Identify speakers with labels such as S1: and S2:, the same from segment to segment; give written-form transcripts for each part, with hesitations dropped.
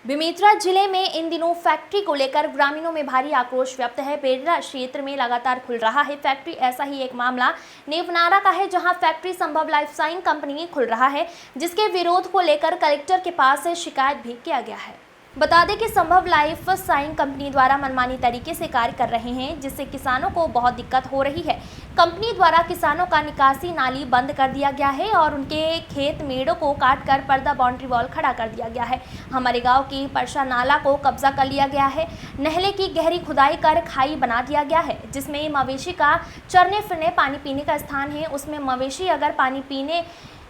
S1: बेमेतरा जिले में इन दिनों फैक्ट्री को लेकर ग्रामीणों में भारी आक्रोश व्यक्त है। बेरला क्षेत्र में लगातार खुल रहा है फैक्ट्री। ऐसा ही एक मामला नेवनारा का है, जहां फैक्ट्री संभव लाइफ साइंस कंपनी खुल रहा है, जिसके विरोध को लेकर कलेक्टर के पास शिकायत भी किया गया है। बता दें कि संभव लाइफ साइंस कंपनी द्वारा मनमानी तरीके से कार्य कर रहे हैं, जिससे किसानों को बहुत दिक्कत हो रही है। कंपनी द्वारा किसानों का निकासी नाली बंद कर दिया गया है और उनके खेत मेड़ों को काटकर पर्दा बाउंड्री वॉल खड़ा कर दिया गया है। हमारे गांव की परसा नाला को कब्जा कर लिया गया है। नहले की गहरी खुदाई कर खाई बना दिया गया है, जिसमें मवेशी का चरने फिरने पानी पीने का स्थान है। उसमें मवेशी अगर पानी पीने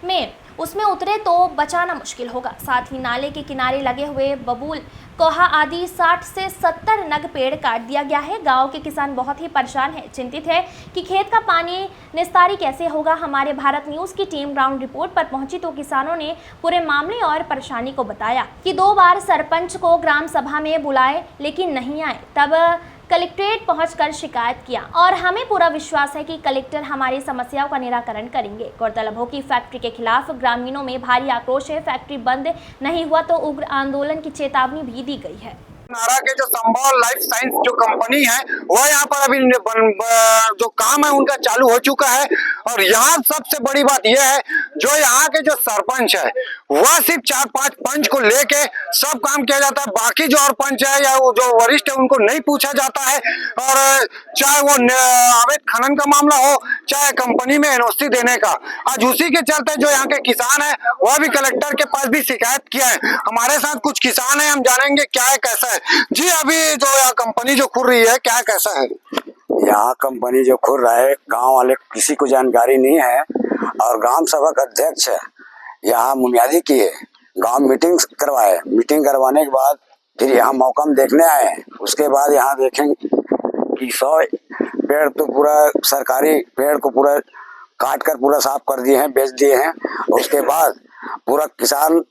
S1: में उसमें उतरे तो बचाना मुश्किल होगा। साथ ही नाले के किनारे लगे हुए बबूल, कोहा आदि 60 से 70 नग पेड़ काट दिया गया है। गांव के किसान बहुत ही परेशान हैं, चिंतित है कि खेत का पानी निस्तारी कैसे होगा। हमारे भारत न्यूज की टीम ग्राउंड रिपोर्ट पर पहुंची तो किसानों ने पूरे मामले और परेशानी को बताया कि 2 बार सरपंच को ग्राम सभा में बुलाए लेकिन नहीं आए, तब कलेक्ट्रेट पहुंचकर शिकायत किया और हमें पूरा विश्वास है कि कलेक्टर हमारी समस्याओं का निराकरण करेंगे। गौरतलब हो कि फैक्ट्री के खिलाफ ग्रामीणों में भारी आक्रोश है। फैक्ट्री बंद नहीं हुआ तो उग्र आंदोलन की चेतावनी भी दी गई है।
S2: नारा के जो संभव लाइफ साइंस जो कंपनी है वह यहाँ पर अभी जो काम है उनका चालू हो चुका है। और यहाँ सबसे बड़ी बात यह है, जो यहाँ के जो सरपंच है वह सिर्फ 4-5 पंच को लेके सब काम किया जाता है। बाकी जो और पंच है या वो जो वरिष्ठ है उनको नहीं पूछा जाता है। और चाहे वो अवैध खनन का मामला हो, चाहे कंपनी में एनओसी देने का, आज उसी के चलते जो यहाँ के किसान है वह भी कलेक्टर के पास भी शिकायत किया है। हमारे साथ कुछ किसान है, हम जानेंगे क्या है कैसा है। जी, अभी जो यहाँ कंपनी जो खुल रही है क्या कैसा है?
S3: यहाँ कंपनी जो खुल रहा है, गांव वाले किसी को जानकारी नहीं है और ग्राम सभा का अध्यक्ष है यहाँ मुनियादी की है। गांव मीटिंग करवाए, मीटिंग करवाने के बाद फिर यहाँ मौका देखने आए। उसके बाद यहाँ देखें कि 100 पेड़ तो पूरा सरकारी पेड़ को पूरा काट कर पूरा साफ कर दिए हैं, बेच दिए हैं। उसके बाद पूरा किसान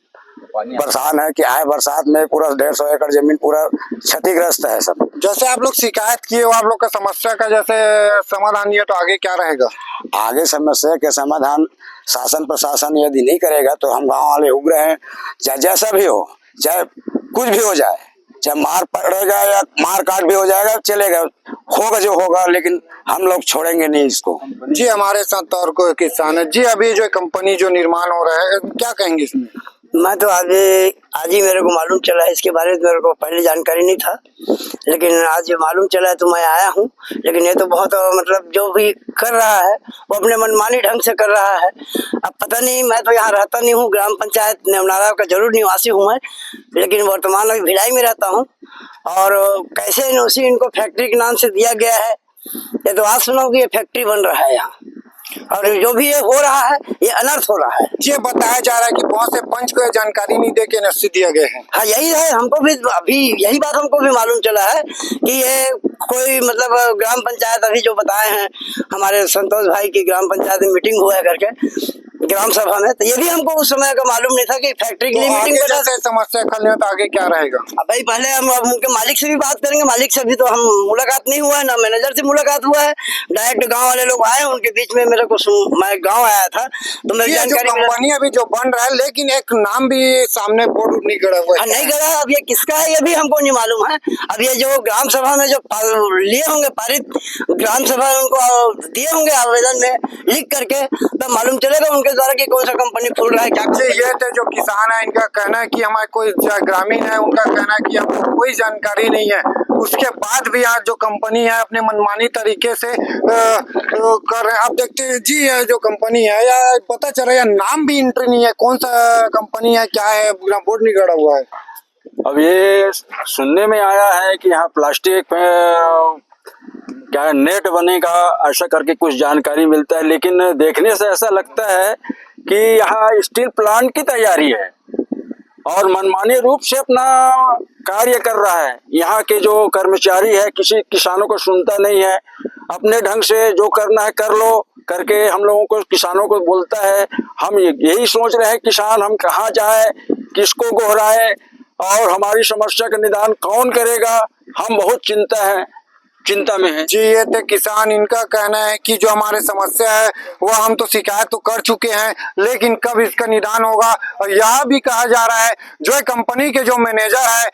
S3: परेशान है कि आए बरसात में पूरा 150 एकड़ जमीन पूरा क्षतिग्रस्त है सब।
S2: जैसे आप लोग शिकायत किए हो, आप लोग का समस्या का जैसे समाधान नहीं है तो आगे क्या रहेगा?
S3: आगे समस्या के समाधान शासन प्रशासन यदि नहीं करेगा तो हम गांव वाले उग्र हैं। चाहे जैसा भी हो, चाहे कुछ भी हो जाए, चाहे मार पड़ेगा या मार काट भी हो जाएगा, चलेगा, होगा जो होगा, लेकिन हम लोग छोड़ेंगे नहीं इसको।
S2: जी, हमारे साथ और कोई किसान है। जी, अभी जो कंपनी जो निर्माण हो रहा है क्या कहेंगे इसमें?
S4: मैं तो आज ही मेरे को मालूम चला है, इसके बारे में मेरे को पहले जानकारी नहीं था, लेकिन आज मालूम चला है तो मैं आया हूँ। लेकिन ये तो बहुत मतलब जो भी कर रहा है वो अपने मनमानी ढंग से कर रहा है। अब पता नहीं, मैं तो यहाँ रहता नहीं हूँ, ग्राम पंचायत नेवनारा का जरूर निवासी हूँ मैं, लेकिन वर्तमान अभी भिलाई में रहता हूँ। और कैसे एनओसी इनको फैक्ट्री के नाम से दिया गया है, ये तो आज सुना कि ये फैक्ट्री बन रहा है यहाँ, और जो भी ये हो रहा है ये अनर्थ हो रहा है।
S2: ये बताया जा रहा है कि बहुत से पंच को जानकारी नहीं देके एनओसी दिया गया है।
S4: हाँ, यही है, हमको भी अभी यही बात हमको भी मालूम चला है कि ये कोई मतलब ग्राम पंचायत अभी जो बताए हैं हमारे संतोष भाई की ग्राम पंचायत में मीटिंग हुआ है करके ग्राम सभा में, तो ये भी हमको उस समय का मालूम नहीं था कि फैक्ट्री के लिए मीटिंग कर रहा है।
S2: समस्या खल नहीं हो तो आगे क्या रहेगा?
S4: भाई पहले हम उनके मालिक से भी बात करेंगे। मालिक से भी तो हम मुलाकात नहीं हुआ है, ना मैनेजर से मुलाकात हुआ है। डायरेक्ट गांव वाले लोग आए, उनके बीच में मेरे को मैं गांव आया था तो मेरी जानकारी
S2: कंपनी अभी जो बन रहा है, लेकिन एक नाम भी सामने बोर्ड नहीं गड़ा हुआ है।
S4: नहीं गड़ा, अब ये किसका है ये भी हमको नहीं मालूम है। अब ये जो ग्राम सभा में जो लिए होंगे पारित, ग्राम सभा उनको दिए होंगे आवेदन में लिख करके, तब मालूम चलेगा उनके द्वारा कि कौन सा कंपनी खुल रहा है क्या।
S2: ये थे जो किसान है, इनका कहना है कि हमारे कोई ग्रामीण है, उनका कहना है कि हमको कोई जानकारी नहीं है। उसके बाद भी यहाँ जो कंपनी है अपने मनमानी तरीके से कर रहे हैं। आप देखते हैं जी, ये जो कंपनी है या पता चल रहा है नाम भी एंट्री नहीं है, कौन सा कंपनी है क्या है, बोर्ड नहीं गड़ा हुआ है।
S5: अब ये सुनने में आया है कि यहाँ प्लास्टिक क्या नेट बनेगा, ऐसा करके कुछ जानकारी मिलता है, लेकिन देखने से ऐसा लगता है कि यहाँ स्टील प्लांट की तैयारी है और मनमानी रूप से अपना कार्य कर रहा है। यहाँ के जो कर्मचारी है किसी किसानों को सुनता नहीं है, अपने ढंग से जो करना है कर लो करके हम लोगों को किसानों को बोलता है। हम यही सोच रहे हैं किसान हम कहाँ जाए, किसको गोहराए और हमारी समस्या का निदान कौन करेगा, हम बहुत चिंता है। चिंता में है।
S2: जी, ये थे किसान। इनका कहना है कि जो हमारे समस्या है वो हम तो शिकायत तो कर चुके हैं, लेकिन कब इसका निदान होगा। और यह भी कहा जा रहा है जो कंपनी के जो मैनेजर है,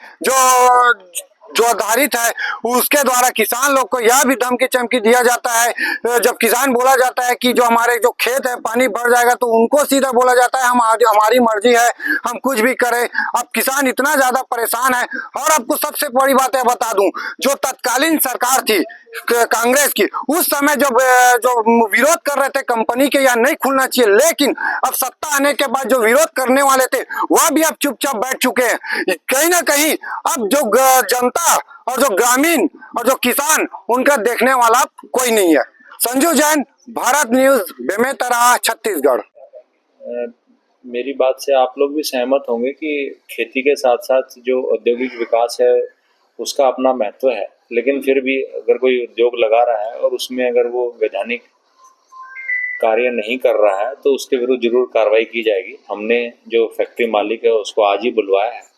S2: जो आधारित है, उसके द्वारा किसान लोग को यह भी धमकी चमकी दिया जाता है। जब किसान बोला जाता है कि जो हमारे जो खेत है पानी भर जाएगा, तो उनको सीधा बोला जाता है हमारी मर्जी है, हम कुछ भी करें। अब किसान इतना ज्यादा परेशान है। और आपको सबसे बड़ी बात है बता दूं, जो तत्कालीन सरकार थी कांग्रेस की, उस समय जो विरोध कर रहे थे कंपनी के या नहीं खुलना चाहिए, लेकिन अब सत्ता आने के बाद जो विरोध करने वाले थे वह भी अब चुपचाप बैठ चुके हैं। कहीं ना कहीं अब जो जनता और जो ग्रामीण और जो किसान, उनका देखने वाला कोई नहीं है। संजू जैन, भारत न्यूज, बेमेतरा, छत्तीसगढ़।
S6: मेरी बात से आप लोग भी सहमत होंगे कि खेती के साथ साथ जो औद्योगिक विकास है उसका अपना महत्व है, लेकिन फिर भी अगर कोई उद्योग लगा रहा है और उसमें अगर वो वैधानिक कार्य नहीं कर रहा है तो उसके विरुद्ध जरूर कार्रवाई की जाएगी। हमने जो फैक्ट्री मालिक है उसको आज ही बुलवाया है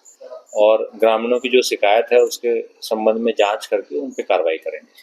S6: और ग्रामीणों की जो शिकायत है उसके संबंध में जांच करके उन पर कार्रवाई करेंगे।